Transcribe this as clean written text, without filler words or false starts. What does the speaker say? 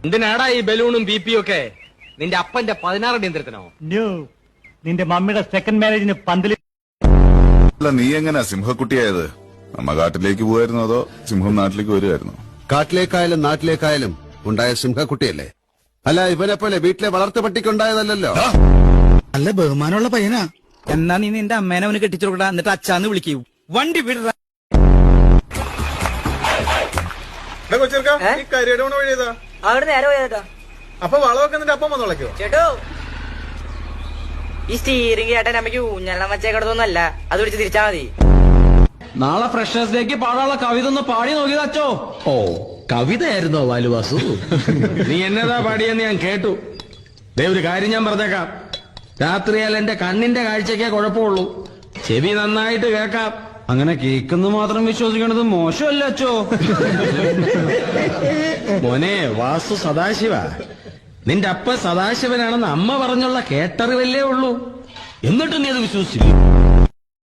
എന്തിനാടാ ഈ ബലൂണും ബിപിയും ഒക്കെ? നിന്റെ അപ്പന്റെ 16 അടിയന്തരത്തിനോ? നിന്റെ മമ്മിയുടെ സെക്കൻഡ് മാരേജിന് പന്തലിൽ. നീ എങ്ങനാ സിംഹക്കുട്ടിയായത്? നമ്മ കാട്ടിലേക്ക് പോവായിരുന്നോ അതോ സിംഹം നാട്ടിലേക്ക് വരുമായിരുന്നോ? കാട്ടിലേക്കായാലും നാട്ടിലേക്കായാലും ഉണ്ടായ സിംഹക്കുട്ടിയല്ലേ. അല്ല ഇവനെ പോലെ വീട്ടിലെ വളർത്തു പട്ടിക്കുണ്ടായതല്ലോ. നല്ല ബഹുമാനമുള്ള പയ്യനാ. എന്നാ നീ നിന്റെ അമ്മേനെ അവന് കെട്ടിച്ചു കൊടുക്കടാ, എന്നിട്ട് അച്ഛാന്ന് വിളിക്കൂ. വണ്ടി വിട. അവിടെ നേരെ പോയതാ. അപ്പൊ വളമൊക്കെ നിന്റെ അപ്പം വന്നോളക്കോ? ചേട്ടോ, ഈ സ്റ്റീറിംഗ് ചേട്ടൻ അമ്മയ്ക്ക് ഊഞ്ഞെല്ലാം വച്ചേക്കടത്തൊന്നല്ല, അത് പിടിച്ച് തിരിച്ചാ മതി. നാളെ ഫ്രഷേഴ്സ് ഡേക്ക് പാടാനുള്ള കവിത ഒന്ന് പാടി നോക്കിയതാ അച്ചോ. ഓ, കവിതയായിരുന്നോ വാലുവാസു? നീ എന്നതാ പാടിയെന്ന് ഞാൻ കേട്ടു. ദേ ഒരു കാര്യം ഞാൻ പറഞ്ഞേക്കാം, രാത്രിയാൽ എന്റെ കണ്ണിന്റെ കാഴ്ചക്കേ കുഴപ്പമുള്ളൂ, ചെവി നന്നായിട്ട് കേൾക്കാം. അങ്ങനെ കേൾക്കുന്നു മാത്രം വിശ്വസിക്കണത് മോശമല്ല അച്ചോ. മോനെ വാസു സദാശിവ, നിന്റെ അപ്പ സദാശിവനാണെന്ന് അമ്മ പറഞ്ഞുള്ള കേട്ടറിവല്ലേ ഉള്ളൂ, എന്നിട്ടും നീ അത് വിശ്വസിച്ചില്ല.